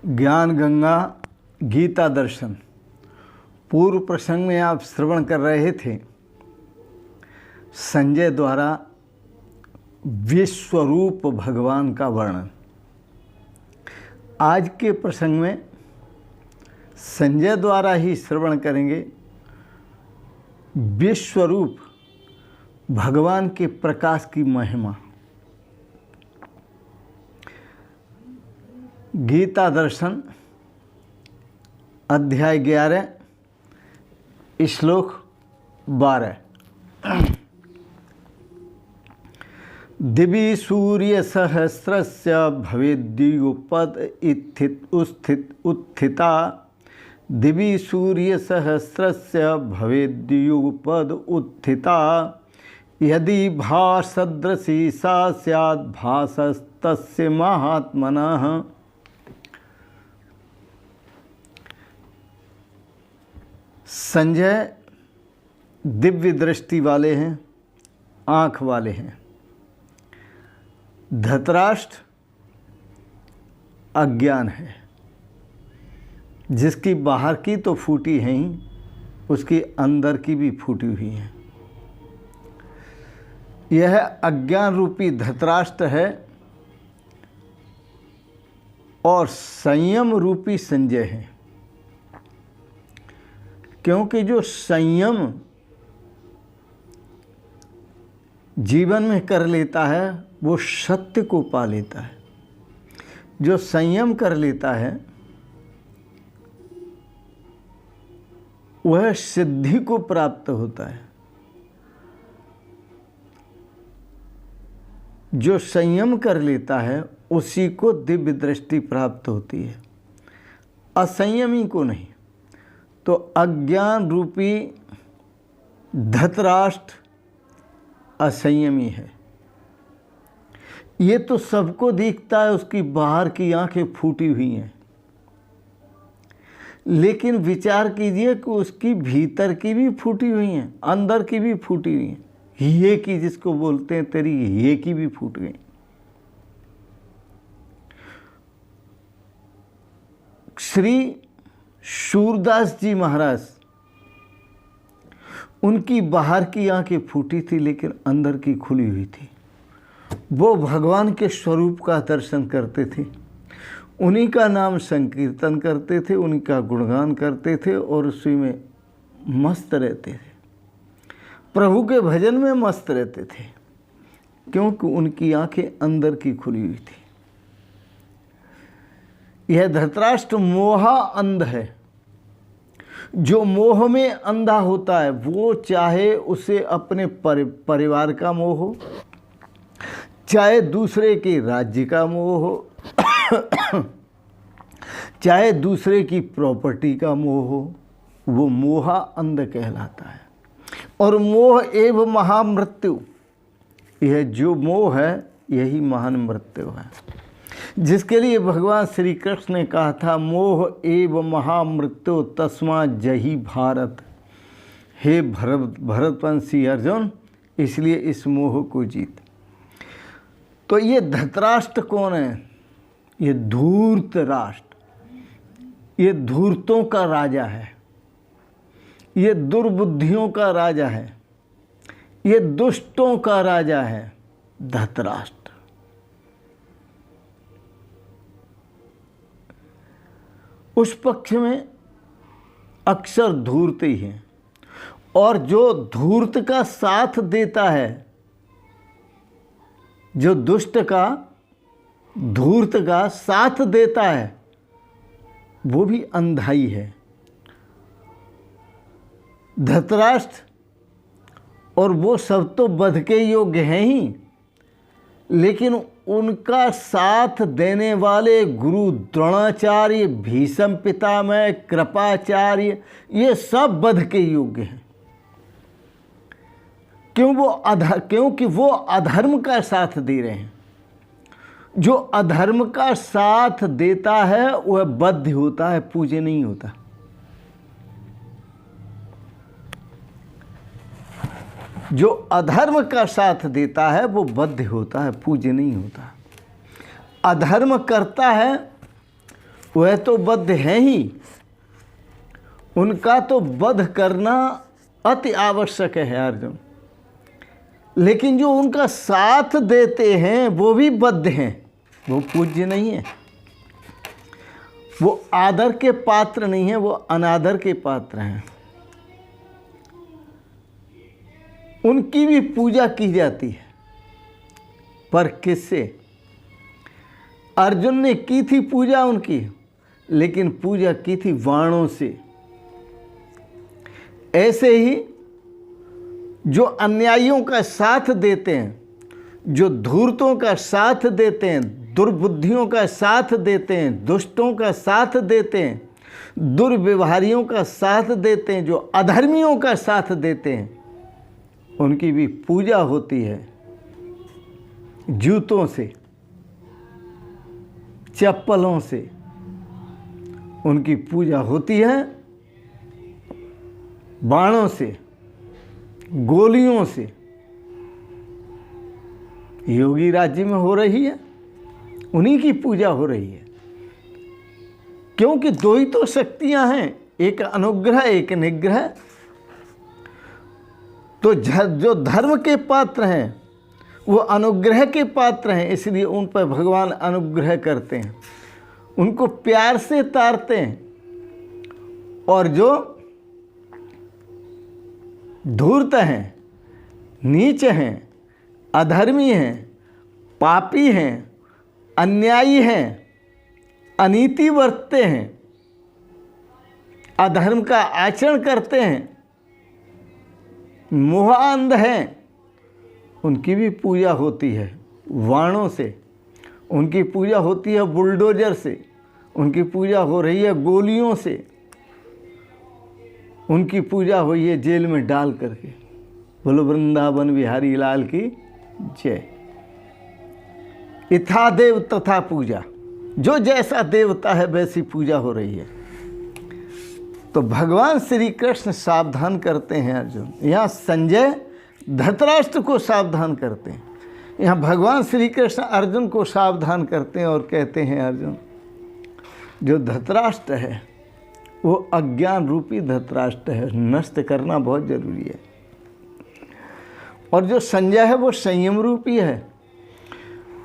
ज्ञान गंगा गीता दर्शन। पूर्व प्रसंग में आप श्रवण कर रहे थे संजय द्वारा विश्वरूप भगवान का वर्णन। आज के प्रसंग में संजय द्वारा ही श्रवण करेंगे विश्वरूप भगवान के प्रकाश की महिमा। गीता दर्शन अध्याय 11 श्लोक 12। दिवि सूर्य सहस्रस्य भवेद्युपद उत्थिता। दिवि सूर्य सहस्रस्य भवेद्युपद उत्थिता। यदि भासदृशी सा स्यात् भासस्तस्य महात्मनः। संजय दिव्य दृष्टि वाले हैं, आँख वाले हैं। धृतराष्ट्र अज्ञान है, जिसकी बाहर की तो फूटी है ही, उसकी अंदर की भी फूटी हुई है। यह अज्ञान रूपी धृतराष्ट्र है और संयम रूपी संजय है। क्योंकि जो संयम जीवन में कर लेता है वो सत्य को पा लेता है। जो संयम कर लेता है वह सिद्धि को प्राप्त होता है। जो संयम कर लेता है उसी को दिव्य दृष्टि प्राप्त होती है, असंयमी को नहीं। तो अज्ञान रूपी धृतराष्ट्र असंयमी है। ये तो सबको दिखता है, उसकी बाहर की आंखें फूटी हुई हैं, लेकिन विचार कीजिए कि उसकी भीतर की भी फूटी हुई हैं, अंदर की भी फूटी हुई हैं। ये की जिसको बोलते हैं तेरी ये की भी फूट गई। श्री सूरदास जी महाराज, उनकी बाहर की आंखें फूटी थी लेकिन अंदर की खुली हुई थी। वो भगवान के स्वरूप का दर्शन करते थे, उन्हीं का नाम संकीर्तन करते थे, उन्हीं का गुणगान करते थे और उसी में मस्त रहते थे। प्रभु के भजन में मस्त रहते थे क्योंकि उनकी आंखें अंदर की खुली हुई थी। यह धृतराष्ट्र मोहा अंध है। जो मोह में अंधा होता है वो चाहे उसे अपने परिवार का मोह हो, चाहे दूसरे के राज्य का मोह हो, चाहे दूसरे की प्रॉपर्टी का मोह हो, वो मोहा अंध कहलाता है। और मोह एव महामृत्यु, यह जो मोह है यही महान मृत्यु है, जिसके लिए भगवान श्री कृष्ण ने कहा था मोह एव महामृत्यु तस्मा जही भारत। हे भरतवंशी अर्जुन, इसलिए इस मोह को जीत। तो ये धृतराष्ट्र कौन है? ये धूर्त राष्ट्र, ये धूर्तों का राजा है, ये दुर्बुद्धियों का राजा है, ये दुष्टों का राजा है धृतराष्ट्र। उस पक्ष में अक्सर धूर्त ही है, और जो धूर्त का साथ देता है, जो दुष्ट का धूर्त का साथ देता है, वो भी अंधाई है। धृतराष्ट्र और वो सब तो वध के योग्य हैं ही, लेकिन उनका साथ देने वाले गुरु द्रोणाचार्य, भीष्म पितामह, कृपाचार्य, ये सब वध के योग्य हैं। क्योंकि वो अधर्म का साथ दे रहे हैं। जो अधर्म का साथ देता है वह बद्ध होता है, पूज्य नहीं होता। जो अधर्म का साथ देता है वो बद्ध होता है, पूज्य नहीं होता। अधर्म करता है वह तो बद्ध हैं ही, उनका तो वध करना अति आवश्यक है अर्जुन। लेकिन जो उनका साथ देते हैं वो भी बद्ध हैं, वो पूज्य नहीं है, वो आदर के पात्र नहीं है, वो अनादर के पात्र हैं। उनकी भी पूजा की जाती है, पर किससे? अर्जुन ने की थी पूजा उनकी, लेकिन पूजा की थी बाणों से। ऐसे ही जो अन्यायियों का साथ देते हैं, जो धूर्तों का साथ देते हैं, दुर्बुद्धियों का साथ देते हैं, दुष्टों का साथ देते हैं, दुर्व्यवहारियों का साथ देते हैं, जो अधर्मियों का साथ देते हैं, उनकी भी पूजा होती है जूतों से, चप्पलों से। उनकी पूजा होती है बाणों से, गोलियों से। योगी राज्य में हो रही है, उन्हीं की पूजा हो रही है, क्योंकि दो ही तो शक्तियां हैं, एक अनुग्रह एक निग्रह। तो जो धर्म के पात्र हैं वो अनुग्रह के पात्र हैं, इसलिए उन पर भगवान अनुग्रह करते हैं, उनको प्यार से तारते हैं। और जो धूर्त हैं, नीच हैं, अधर्मी हैं, पापी हैं, अन्यायी हैं, अनीति बरतते हैं, अधर्म का आचरण करते हैं, मोहांध हैं, उनकी भी पूजा होती है वाणों से। उनकी पूजा होती है बुलडोजर से, उनकी पूजा हो रही है गोलियों से, उनकी पूजा हुई है जेल में डाल करके। बोलो वृंदावन बिहारी लाल की जय। इथा देव तथा पूजा, जो जैसा देवता है वैसी पूजा हो रही है। तो भगवान श्री कृष्ण सावधान करते हैं अर्जुन। यहाँ संजय धृतराष्ट्र को सावधान करते हैं, यहाँ भगवान श्री कृष्ण अर्जुन को सावधान करते हैं और कहते हैं अर्जुन, जो धृतराष्ट्र है वो अज्ञान रूपी धृतराष्ट्र है, नष्ट करना बहुत जरूरी है। और जो संजय है वो संयम रूपी है,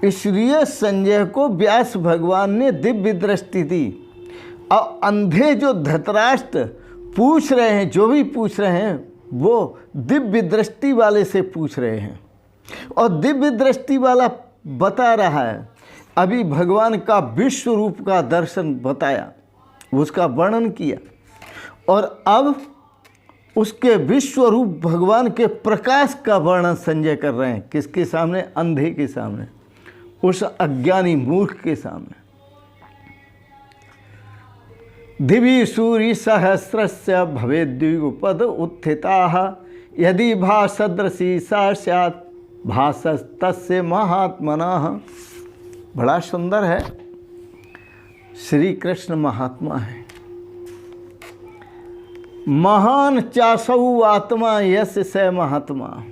इसलिए संजय को व्यास भगवान ने दिव्य दृष्टि दी। और अंधे जो धृतराष्ट्र पूछ रहे हैं, जो भी पूछ रहे हैं, वो दिव्य दृष्टि वाले से पूछ रहे हैं, और दिव्य दृष्टि वाला बता रहा है। अभी भगवान का विश्व रूप का दर्शन बताया, उसका वर्णन किया, और अब उसके विश्व रूप भगवान के प्रकाश का वर्णन संजय कर रहे हैं। किसके सामने? अंधे के सामने, उस अज्ञानी मूर्ख के सामने। दिवि सूर्य सहस्रस्य भवेद्युगपद उत्थिताः यदि भासदृशी सा स्यात् भासस्तस्य महात्मनः। बड़ा सुंदर है, श्री कृष्ण महात्मा है। महान चासौ आत्मा यस्य स महात्मा,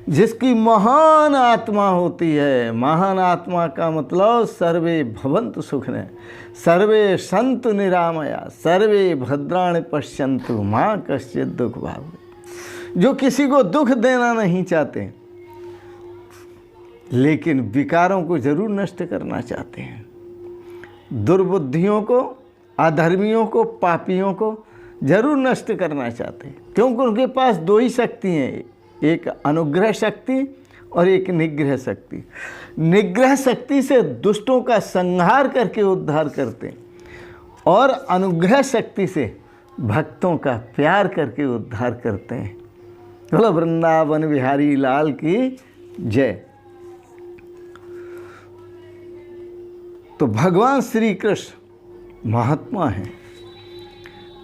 जिसकी महान आत्मा होती है। महान आत्मा का मतलब सर्वे भवन्तु सुखिनः, सर्वे सन्तु निरामया, सर्वे भद्राणि पश्यन्तु मा कश्चित् दुःख भाग्। जो किसी को दुख देना नहीं चाहते, लेकिन विकारों को जरूर नष्ट करना चाहते हैं। दुर्बुद्धियों को, अधर्मियों को, पापियों को जरूर नष्ट करना चाहते हैं, क्योंकि उनके पास दो ही शक्ति हैं, एक अनुग्रह शक्ति और एक निग्रह शक्ति। निग्रह शक्ति से दुष्टों का संहार करके उद्धार करते हैं, और अनुग्रह शक्ति से भक्तों का प्यार करके उद्धार करते हैं। बोलो वृंदावन बिहारी लाल की जय। तो भगवान श्री कृष्ण महात्मा हैं,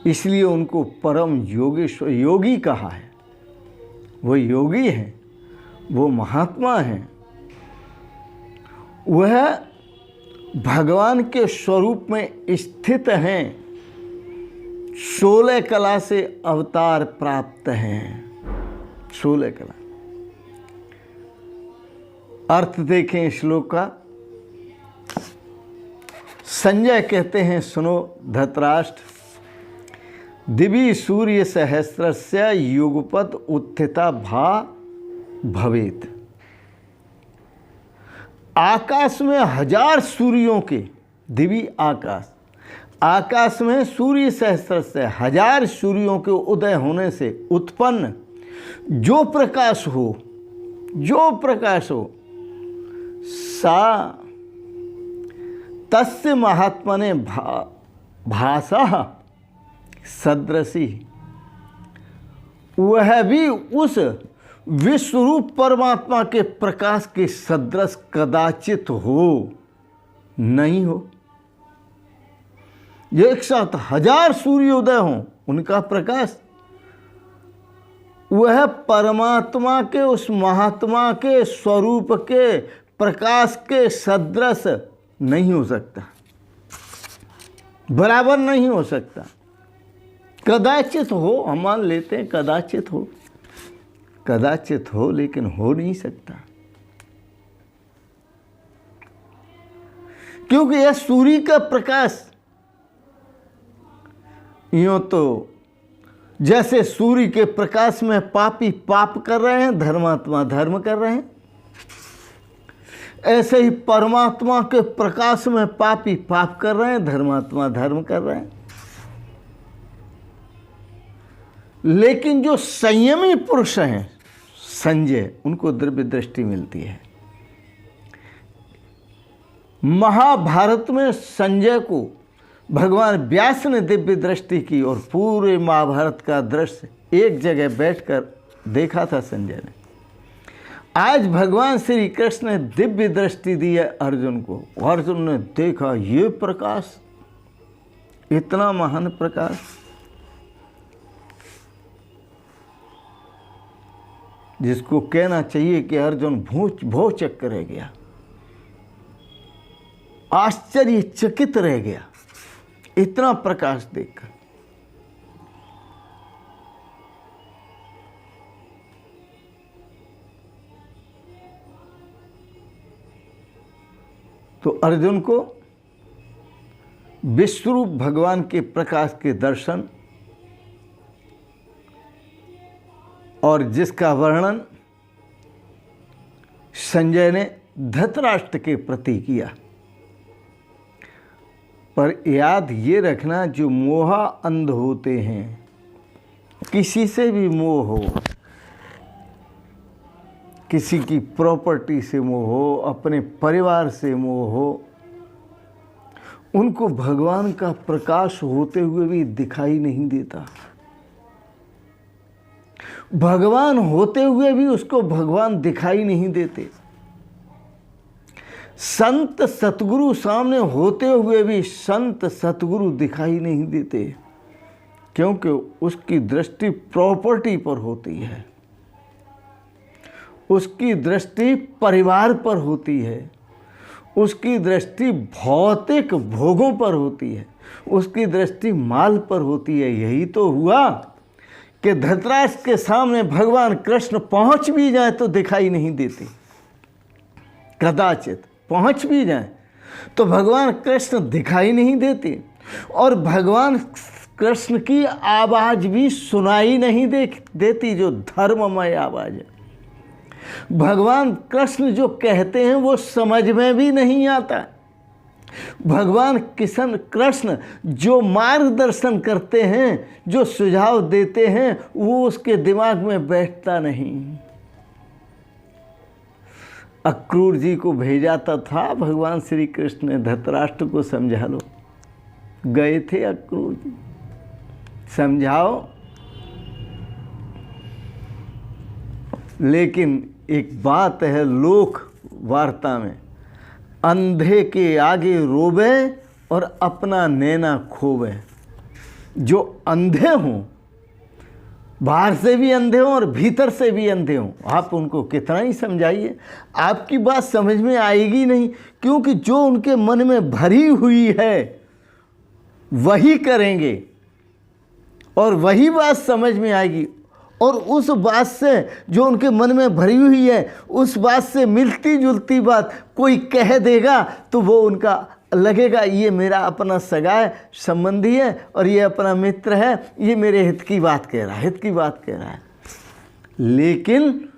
इसलिए उनको परम योगेश्वर, योगी कहा है। वो योगी हैं, वो महात्मा हैं, वह भगवान के स्वरूप में स्थित हैं, 16 कला से अवतार प्राप्त हैं। 16 कला। अर्थ देखें श्लोक का। संजय कहते हैं, सुनो धृतराष्ट्र, दिवि सूर्य सहस्रस्य युगपत उत्थिता भा भवेत। आकाश में 1000 सूर्यों के, दिवि आकाश, आकाश में सूर्य सहस्र से 1000 सूर्यों के उदय होने से उत्पन्न जो प्रकाश हो, सा तस्य महात्मने भाषा सदृशी, वह भी उस विश्वरूप परमात्मा के प्रकाश के सदृश कदाचित हो, नहीं हो। एक साथ 1000 सूर्योदय हों, उनका प्रकाश वह परमात्मा के, उस महात्मा के स्वरूप के प्रकाश के सदृश नहीं हो सकता, बराबर नहीं हो सकता। कदाचित हो, हम मान लेते हैं कदाचित हो, लेकिन हो नहीं सकता, क्योंकि यह सूर्य का प्रकाश यूं तो जैसे सूर्य के प्रकाश में पापी पाप कर रहे हैं, धर्मात्मा धर्म कर रहे हैं, ऐसे ही परमात्मा के प्रकाश में पापी पाप कर रहे हैं, धर्मात्मा धर्म कर रहे हैं। लेकिन जो संयमी पुरुष हैं संजय, उनको दिव्य दृष्टि मिलती है। महाभारत में संजय को भगवान व्यास ने दिव्य दृष्टि की और पूरे महाभारत का दृश्य एक जगह बैठकर देखा था संजय ने। आज भगवान श्री कृष्ण ने दिव्य दृष्टि दी है अर्जुन को। अर्जुन ने देखा ये प्रकाश, इतना महान प्रकाश, जिसको कहना चाहिए कि अर्जुन भौचक्क रह गया, आश्चर्यचकित रह गया इतना प्रकाश देखकर। तो अर्जुन को विश्वरूप भगवान के प्रकाश के दर्शन और जिसका वर्णन संजय ने धृतराष्ट्र के प्रति किया। पर याद ये रखना, जो मोहा अंध होते हैं, किसी से भी मोह हो, किसी की प्रॉपर्टी से मोह हो, अपने परिवार से मोह हो, उनको भगवान का प्रकाश होते हुए भी दिखाई नहीं देता। भगवान होते हुए भी उसको भगवान दिखाई नहीं देते। संत सतगुरु सामने होते हुए भी संत सतगुरु दिखाई नहीं देते, क्योंकि उसकी दृष्टि प्रॉपर्टी पर होती है, उसकी दृष्टि परिवार पर होती है, उसकी दृष्टि भौतिक भोगों पर होती है, उसकी दृष्टि माल पर होती है। यही तो हुआ कि धृतराष्ट्र के सामने भगवान कृष्ण पहुंच भी जाए तो दिखाई नहीं देते। कदाचित पहुंच भी जाए तो भगवान कृष्ण दिखाई नहीं देते, और भगवान कृष्ण की आवाज़ भी सुनाई नहीं देती, जो धर्ममय आवाज़ है। भगवान कृष्ण जो कहते हैं वो समझ में भी नहीं आता। भगवान कृष्ण जो मार्गदर्शन करते हैं, जो सुझाव देते हैं, वो उसके दिमाग में बैठता नहीं। अक्रूर जी को भेजा था भगवान श्री कृष्ण ने, धृतराष्ट्र को समझा लो। गए थे अक्रूर जी, समझाओ। लेकिन एक बात है लोक वार्ता में, अंधे के आगे रोवे और अपना नैना खोवे। जो अंधे हों, बाहर से भी अंधे हों और भीतर से भी अंधे हों, आप उनको कितना ही समझाइए, आपकी बात समझ में आएगी नहीं, क्योंकि जो उनके मन में भरी हुई है वही करेंगे और वही बात समझ में आएगी। और उस बात से जो उनके मन में भरी हुई है, उस बात से मिलती जुलती बात कोई कह देगा तो वो उनका लगेगा ये मेरा अपना सगा संबंधी है और ये अपना मित्र है, ये मेरे हित की बात कह रहा है, हित की बात कह रहा है। लेकिन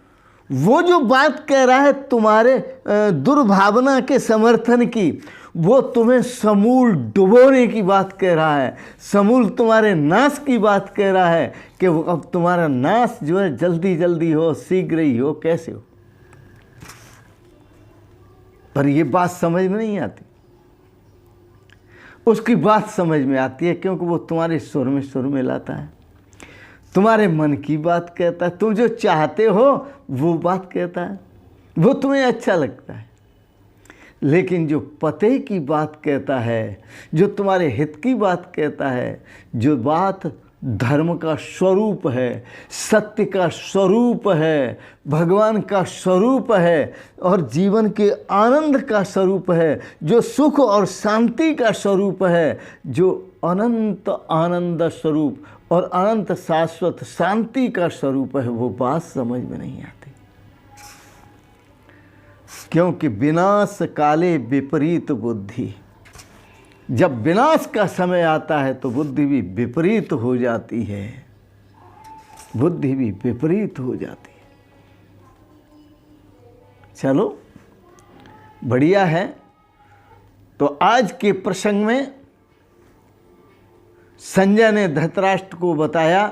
वो जो बात कह रहा है तुम्हारे दुर्भावना के समर्थन की, वो तुम्हें समूल डुबोने की बात कह रहा है, समूल तुम्हारे नाश की बात कह रहा है कि वो अब तुम्हारा नाश जो है जल्दी जल्दी हो, शीघ्र ही हो, कैसे हो। पर ये बात समझ में नहीं आती, उसकी बात समझ में आती है क्योंकि वो तुम्हारे सुर में लाता है, तुम्हारे मन की बात कहता है, तुम जो चाहते हो वो बात कहता है, वो तुम्हें अच्छा लगता है। लेकिन जो पते की बात कहता है, जो तुम्हारे हित की बात कहता है, जो बात धर्म का स्वरूप है, सत्य का स्वरूप है, भगवान का स्वरूप है और जीवन के आनंद का स्वरूप है, जो सुख और शांति का स्वरूप है, जो अनंत आनंद स्वरूप और अनंत शाश्वत शांति का स्वरूप है, वो बात समझ में नहीं आती। क्योंकि विनाश काले विपरीत बुद्धि, जब विनाश का समय आता है तो बुद्धि भी विपरीत हो जाती है, बुद्धि भी विपरीत हो जाती है। चलो बढ़िया है। तो आज के प्रसंग में संजय ने धृतराष्ट्र को बताया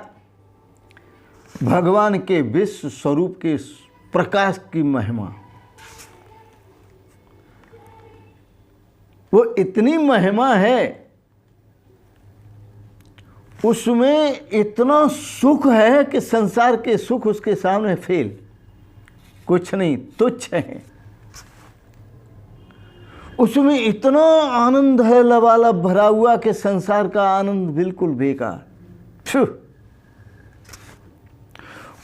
भगवान के विश्व स्वरूप के प्रकाश की महिमा। वो इतनी महिमा है, उसमें इतना सुख है कि संसार के सुख उसके सामने फेल, कुछ नहीं, तुच्छ है। उसमें इतना आनंद है लबालब भरा हुआ कि संसार का आनंद बिल्कुल बेकार।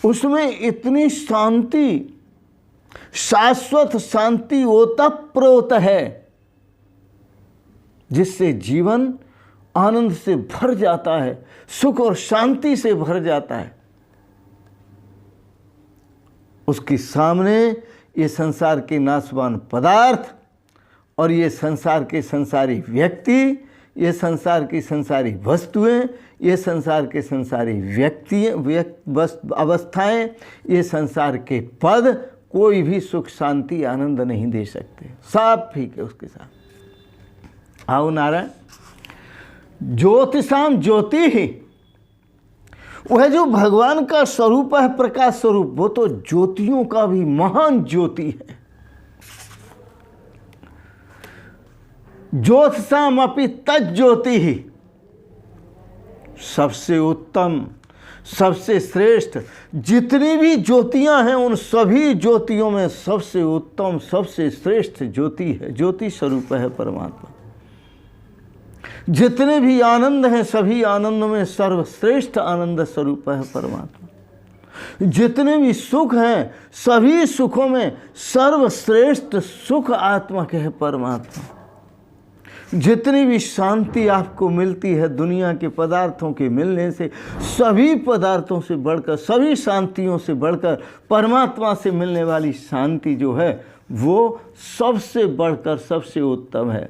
उसमें इतनी शांति, शाश्वत शांति ओतप्रोत है जिससे जीवन आनंद से भर जाता है, सुख और शांति से भर जाता है। उसके सामने ये संसार के नाशवान पदार्थ और ये संसार के संसारी व्यक्ति, ये संसार की संसारी वस्तुएं, ये संसार के संसारी अवस्थाएं, ये संसार के पद कोई भी सुख शांति आनंद नहीं दे सकते, सब ठीक है उसके साथ। आओ नारायण, ज्योतिषाम ज्योति ही, वह जो भगवान का स्वरूप है, प्रकाश स्वरूप, वो तो ज्योतियों का भी महान ज्योति है। ज्योतिषाम अपि तज्ज्योति ही, सबसे उत्तम, सबसे श्रेष्ठ जितनी भी ज्योतियां हैं उन सभी ज्योतियों में सबसे उत्तम, सबसे श्रेष्ठ ज्योति है, ज्योति स्वरूप है परमात्मा। जितने भी आनंद हैं सभी आनंद में सर्वश्रेष्ठ आनंद स्वरूप है परमात्मा। जितने भी सुख हैं सभी सुखों में सर्वश्रेष्ठ सुख आत्मा के है परमात्मा। जितनी भी शांति आपको मिलती है दुनिया के पदार्थों के मिलने से, सभी पदार्थों से बढ़कर, सभी शांतियों से बढ़कर परमात्मा से मिलने वाली शांति जो है वो सबसे बढ़कर सबसे उत्तम है।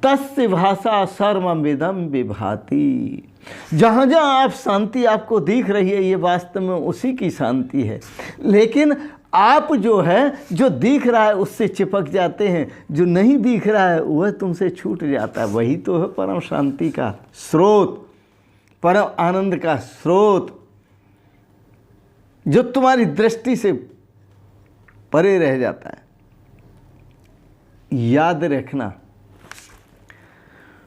तस्य भाषा सर्वमिदं विभाति। जहाँ जहाँ आप शांति आपको दिख रही है ये वास्तव में उसी की शांति है, लेकिन आप जो है जो दिख रहा है उससे चिपक जाते हैं, जो नहीं दिख रहा है वह तुमसे छूट जाता है। वही तो है परम शांति का स्रोत, परम आनंद का स्रोत, जो तुम्हारी दृष्टि से परे रह जाता है। याद रखना,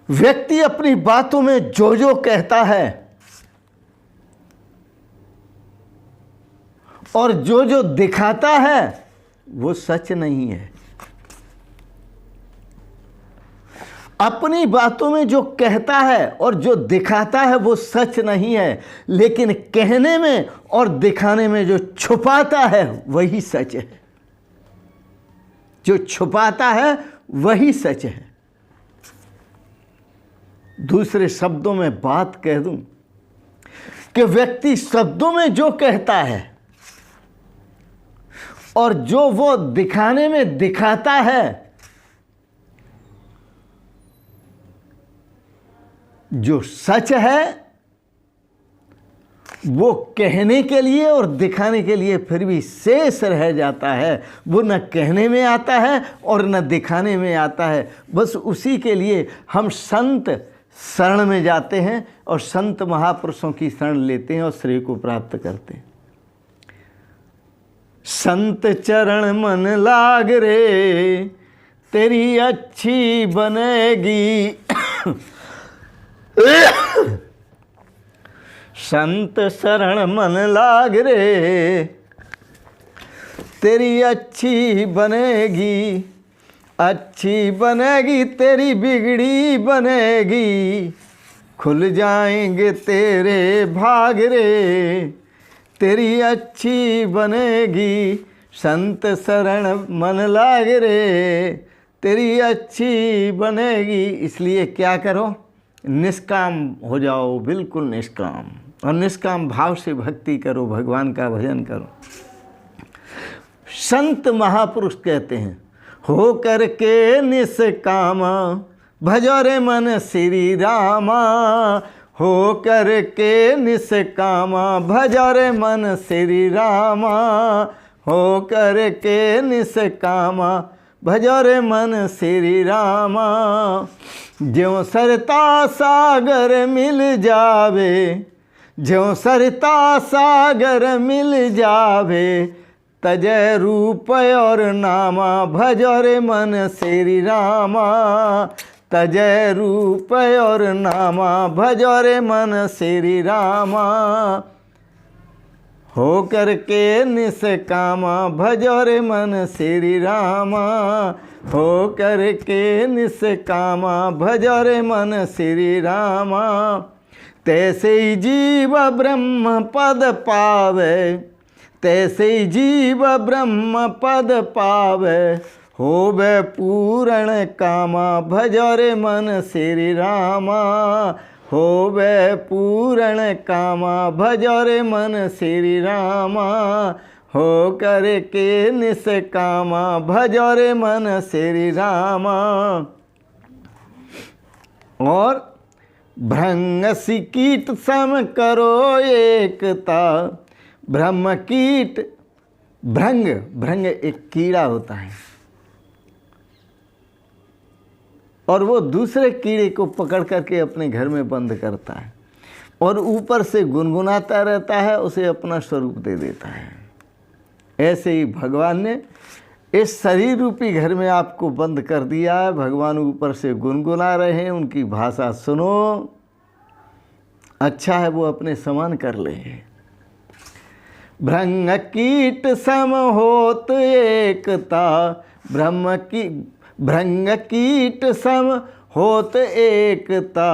व्यक्ति अपनी बातों में जो जो कहता है और जो जो दिखाता है वो सच नहीं है। अपनी बातों में जो कहता है और जो दिखाता है वो सच नहीं है, लेकिन कहने में और दिखाने में जो छुपाता है वही सच है। जो छुपाता है वही सच है। दूसरे शब्दों में बात कह दूं कि व्यक्ति शब्दों में जो कहता है और जो वो दिखाने में दिखाता है जो सच है वो कहने के लिए और दिखाने के लिए फिर भी शेष रह जाता है। वो न कहने में आता है और न दिखाने में आता है। बस उसी के लिए हम संत शरण में जाते हैं और संत महापुरुषों की शरण लेते हैं और श्रेय को प्राप्त करते हैं। संत चरण मन लाग रे तेरी अच्छी बनेगी। संत शरण मन लाग रे तेरी अच्छी बनेगी, अच्छी बनेगी तेरी बिगड़ी बनेगी। खुल जाएंगे तेरे भाग रे तेरी अच्छी बनेगी। संत शरण मन लाग रे तेरी अच्छी बनेगी। इसलिए क्या करो, निष्काम हो जाओ, बिल्कुल निष्काम, और निष्काम भाव से भक्ति करो, भगवान का भजन करो। संत महापुरुष कहते हैं, हो करके निष्काम भजो रे मन श्री रामा। हो करके निष्काम भजो रे मन श्री रामा। हो करके निष्काम भजो रे मन श्री रामा। ज्यों सरता सागर मिल जावे, ज्यों सरता सागर मिल जावे। तजय रूप और नामा भजो रे मन श्री रामा। तजय रूप और नामा भजो रे मन श्री रामा। हो करके निष्कामा भजो रे मन श्री रामा। हो करके निष्कामा भजो रे मन श्री रामा। तैसे ही जीव ब्रह्म पद पावे, तैसे ही जीव ब्रह्म पद पावे। होवे पूर्ण कामा भजो रे मन श्री रामा। होवे पूर्ण कामा भजो रे मन श्री रामा। हो करके निष्कामा भजो रे मन श्री रामा। और भृंग सी कीट सम करो एकता। ब्रह्म कीट, भृंग, भृंग एक कीड़ा होता है और वो दूसरे कीड़े को पकड़ करके अपने घर में बंद करता है और ऊपर से गुनगुनाता रहता है, उसे अपना स्वरूप दे देता है। ऐसे ही भगवान ने इस शरीर रूपी घर में आपको बंद कर दिया है। भगवान ऊपर से गुनगुना रहे हैं, उनकी भाषा सुनो, अच्छा है वो अपने समान कर ले। भृंग कीट सम होत एकता। ब्रह्म की भृंग कीट सम होत एकता।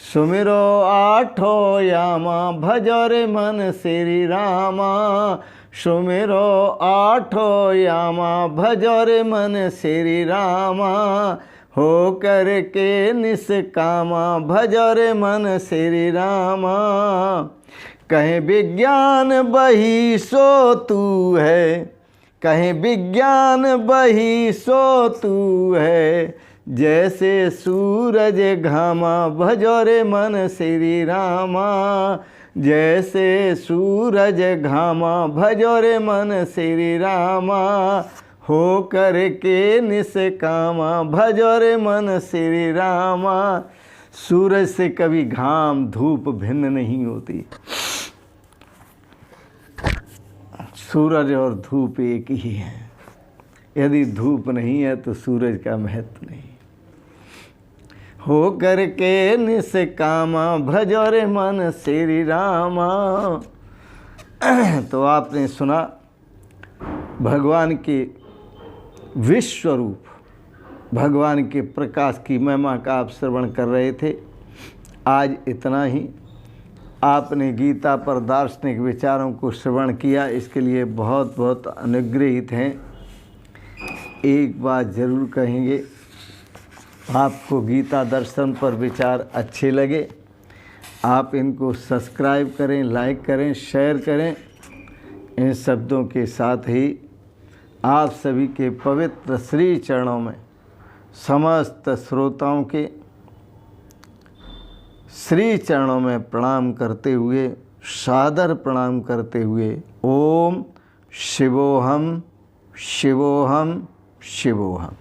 सुमिरो आठो यामा भजो रे मन श्री रामा। सुमिरो आठो यामा भजो रे मन श्री रामा। हो करके निष्कामा भजो रे मन श्री रामा। कहीं विज्ञान बही सो तू है, कहीं विज्ञान बही सो तू है। जैसे सूरज घामा भजो रे मन श्री रामा। जैसे सूरज घामा भजो रे मन श्री रामा। हो करके निष्कामा भजो रे मन श्री रामा। सूरज से कभी घाम धूप भिन्न नहीं होती। सूरज और धूप एक ही है। यदि धूप नहीं है तो सूरज का महत्व नहीं। हो करके निष्कामा भजो रे मन श्री रामा। तो आपने सुना भगवान के विश्व रूप, भगवान के प्रकाश की महिमा का आप श्रवण कर रहे थे। आज इतना ही। आपने गीता पर दार्शनिक विचारों को श्रवण किया, इसके लिए बहुत बहुत अनुग्रहित हैं। एक बात ज़रूर कहेंगे, आपको गीता दर्शन पर विचार अच्छे लगे, आप इनको सब्सक्राइब करें, लाइक करें, शेयर करें। इन शब्दों के साथ ही आप सभी के पवित्र श्री चरणों में समस्त श्रोताओं के श्री चरणों में प्रणाम करते हुए, सादर प्रणाम करते हुए, ओम शिवोहम शिवोहम शिवोहम।